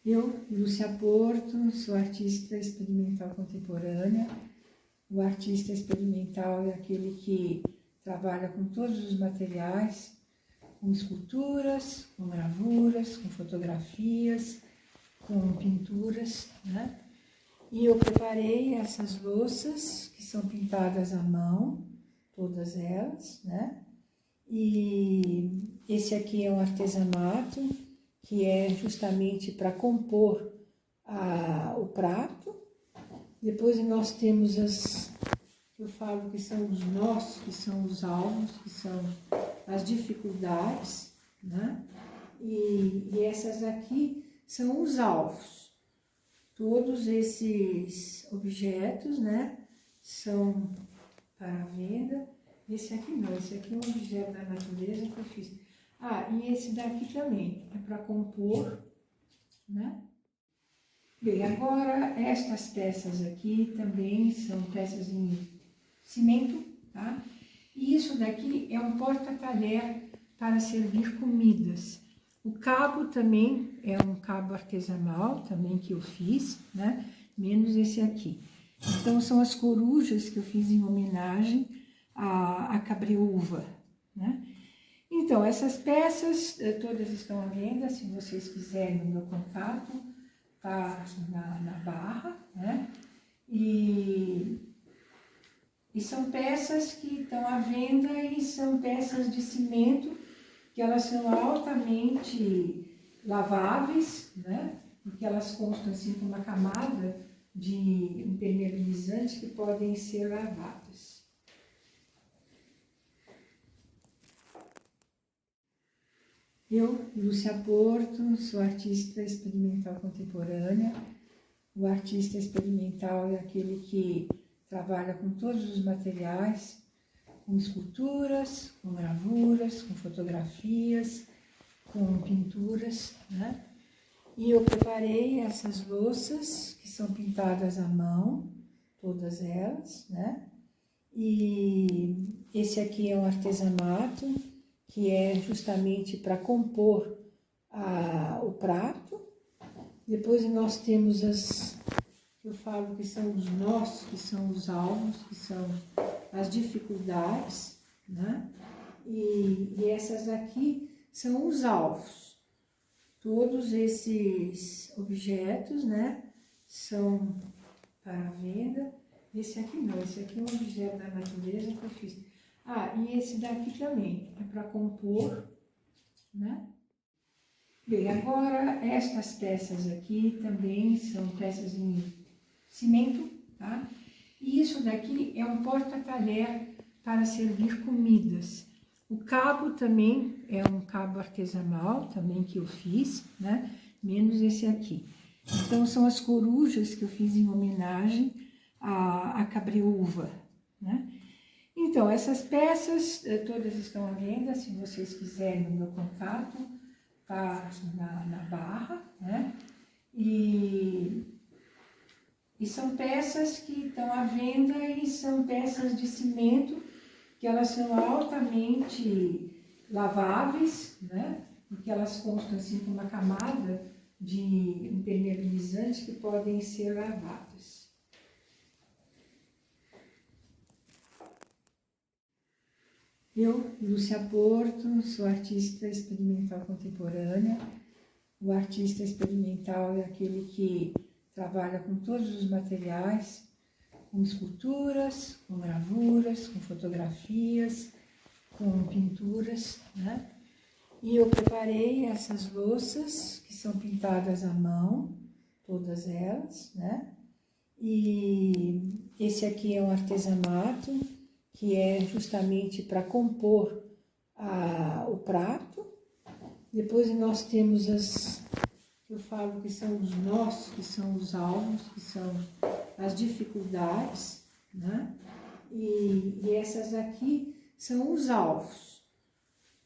Eu, Lúcia Porto, sou artista experimental contemporânea. O artista experimental é aquele que trabalha com todos os materiais, com esculturas, com gravuras, com fotografias, com pinturas, né? E eu preparei essas louças que são pintadas à mão, todas elas, né? E esse aqui é um artesanato que é justamente para compor o prato. Depois nós temos eu falo que são os nós, que são os alvos, que são as dificuldades, né? E essas aqui são os alvos. Todos esses objetos, né, são para venda. Esse aqui não, esse aqui é um objeto da natureza que eu fiz. E esse daqui também é para compor, né? Bem, agora estas peças aqui também são peças em cimento, tá? E isso daqui é um porta-talher para servir comidas. O cabo também é um cabo artesanal, também que eu fiz, né? Menos esse aqui. Então, são as corujas que eu fiz em homenagem à cabreúva, né? Então, essas peças todas estão à venda, se vocês quiserem, o meu contato tá na barra, né? E são peças que estão à venda e são peças de cimento, que elas são altamente laváveis, né? Porque elas constam assim com uma camada de impermeabilizante que podem ser lavadas. Eu, Lúcia Porto, sou artista experimental contemporânea. O artista experimental é aquele que trabalha com todos os materiais, com esculturas, com gravuras, com fotografias, com pinturas, né? E eu preparei essas louças que são pintadas à mão, todas elas, né? E esse aqui é um artesanato que é justamente para compor o prato. Depois nós temos eu falo que são os nós, que são os alvos, que são as dificuldades, né? E essas aqui são os alvos. Todos esses objetos, né, são para venda. Esse aqui não, esse aqui é um objeto da natureza que eu fiz. E esse daqui também é para compor, né? Bem, agora estas peças aqui também são peças em cimento, tá? E isso daqui é um porta-talher para servir comidas. O cabo também é um cabo artesanal, também que eu fiz, né? Menos esse aqui. Então, são as corujas que eu fiz em homenagem à cabreúva, né? Então, essas peças todas estão à venda, se vocês quiserem, o meu contato tá na barra, né? E são peças que estão à venda e são peças de cimento, que elas são altamente laváveis, né? Porque elas constam assim com uma camada de impermeabilizante que podem ser lavadas. Eu, Lúcia Porto, sou artista experimental contemporânea. O artista experimental é aquele que trabalha com todos os materiais, com esculturas, com gravuras, com fotografias, com pinturas, né? E eu preparei essas louças que são pintadas à mão, todas elas, né? E esse aqui é um artesanato que é justamente para compor o prato. Depois nós temos eu falo que são os nós, que são os alvos, que são as dificuldades, né? E essas aqui são os alvos.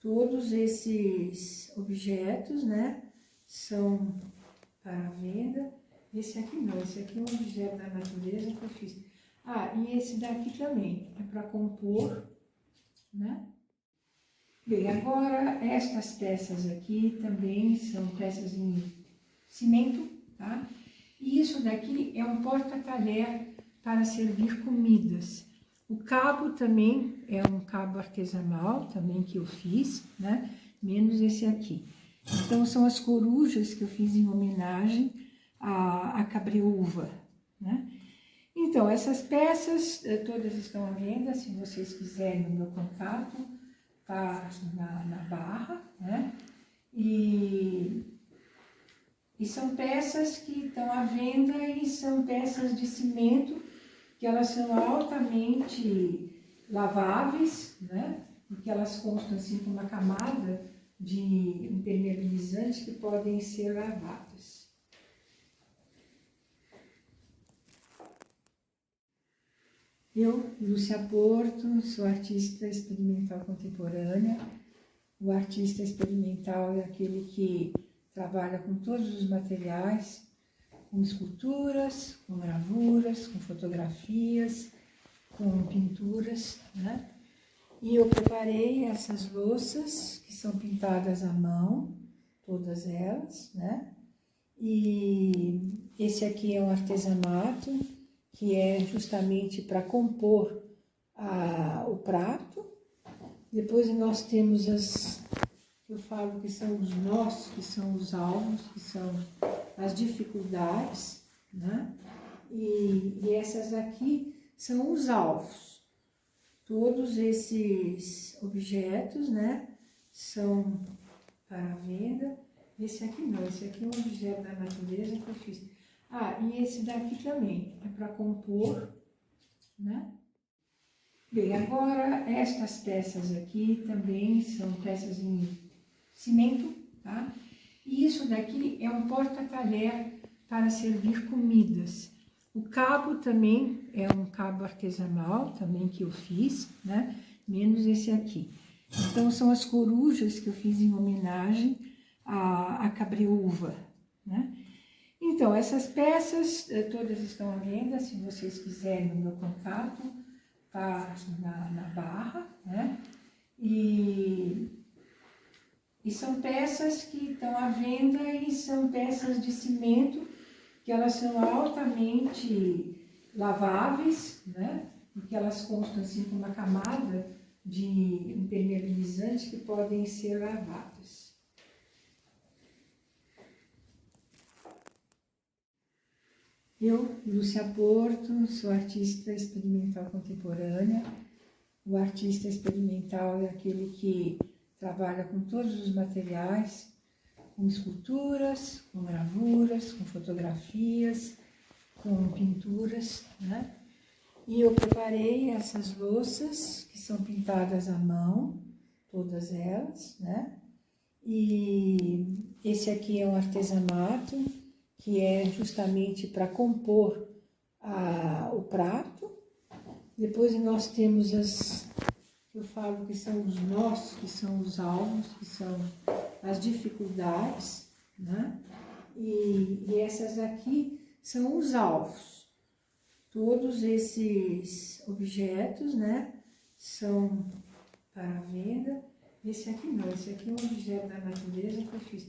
Todos esses objetos, né, são para venda. Esse aqui não, esse aqui é um objeto da natureza que eu fiz. E esse daqui também é para compor, né? Bem, agora estas peças aqui também são peças em cimento, tá? E isso daqui é um porta-talher para servir comidas. O cabo também é um cabo artesanal, também que eu fiz, né? Menos esse aqui. Então, são as corujas que eu fiz em homenagem à cabreúva, né? Então, essas peças todas estão à venda, se vocês quiserem, no meu contato, tá na barra, né? E são peças que estão à venda e são peças de cimento, que elas são altamente laváveis, né? Porque elas constam assim com uma camada de impermeabilizante que podem ser lavadas. Eu, Lúcia Porto, sou artista experimental contemporânea. O artista experimental é aquele que trabalha com todos os materiais, com esculturas, com gravuras, com fotografias, com pinturas, né? E eu preparei essas louças que são pintadas à mão, todas elas, né? E esse aqui é um artesanato, que é justamente para compor o prato. Depois nós temos eu falo que são os nós, que são os alvos, que são as dificuldades, né? E essas aqui são os alvos. Todos esses objetos, né, são para venda. Esse aqui não, esse aqui é um objeto da natureza que eu fiz. E esse daqui também é para compor, né? Bem, agora estas peças aqui também são peças em cimento, tá? E isso daqui é um porta-talher para servir comidas. O cabo também é um cabo artesanal, também que eu fiz, né? Menos esse aqui. Então, são as corujas que eu fiz em homenagem à cabreúva, né? Então, essas peças todas estão à venda, se vocês quiserem, no meu contato, tá na barra, né? E são peças que estão à venda e são peças de cimento, que elas são altamente laváveis, né? Porque elas constam assim com uma camada de impermeabilizante que podem ser lavadas. Eu, Lúcia Porto, sou artista experimental contemporânea. O artista experimental é aquele que trabalha com todos os materiais, com esculturas, com gravuras, com fotografias, com pinturas, né? E eu preparei essas louças que são pintadas à mão, todas elas, né? E esse aqui é um artesanato, que é justamente para compor o prato. Depois nós temos eu falo que são os nós, que são os alvos, que são as dificuldades, né? E essas aqui são os alvos. Todos esses objetos, né, são para venda. Esse aqui não, esse aqui é um objeto da natureza que eu fiz.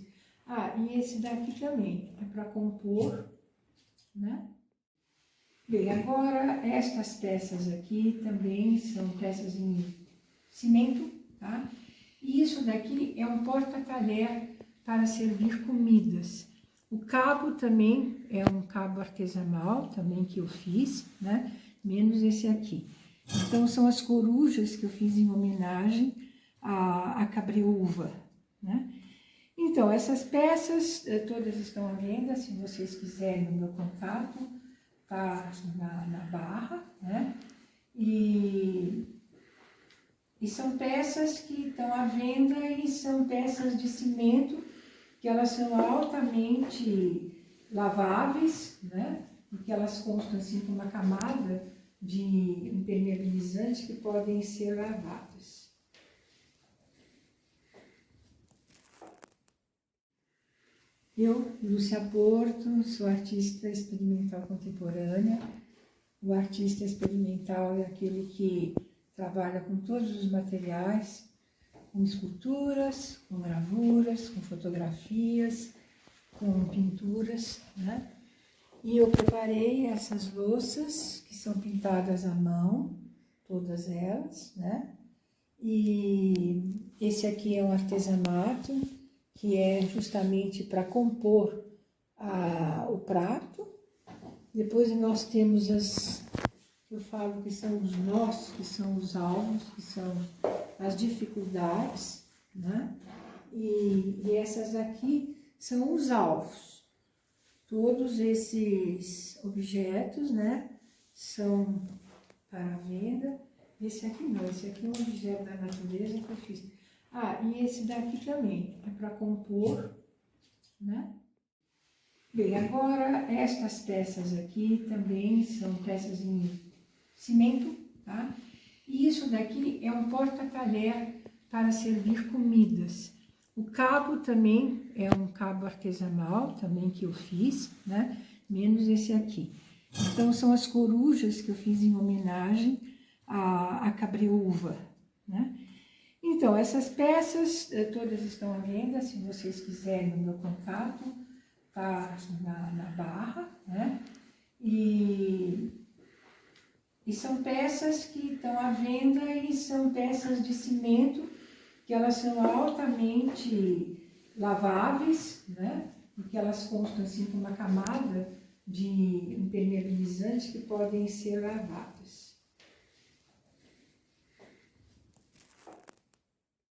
E esse daqui também é para compor, né? Bem, agora estas peças aqui também são peças em cimento, tá? E isso daqui é um porta-talher para servir comidas. O cabo também é um cabo artesanal, também que eu fiz, né? Menos esse aqui. Então, são as corujas que eu fiz em homenagem à cabreúva, né? Então, essas peças todas estão à venda, se vocês quiserem, no meu contato, tá na barra, né? E são peças que estão à venda e são peças de cimento, que elas são altamente laváveis, né? Porque elas constam assim com uma camada de impermeabilizante que podem ser lavadas. Eu, Lúcia Porto, sou artista experimental contemporânea. O artista experimental é aquele que trabalha com todos os materiais, com esculturas, com gravuras, com fotografias, com pinturas, né? E eu preparei essas louças que são pintadas à mão, todas elas, né? E esse aqui é um artesanato, que é justamente para compor o prato. Depois nós temos eu falo que são os nós, que são os alvos, que são as dificuldades, né? E essas aqui são os alvos. Todos esses objetos, né, são para venda. Esse aqui não, esse aqui é um objeto da natureza que eu fiz. Ah, e esse daqui também, é para compor, né? Bem, agora estas peças aqui também são peças em cimento, tá? E isso daqui é um porta-talher para servir comidas. O cabo também é um cabo artesanal, também que eu fiz, né? Menos esse aqui. Então, são as corujas que eu fiz em homenagem à cabreúva, né? Então, essas peças todas estão à venda, se vocês quiserem, no meu contato, tá na barra, né? E são peças que estão à venda e são peças de cimento, que elas são altamente laváveis, né? Porque elas constam assim com uma camada de impermeabilizantes que podem ser lavadas.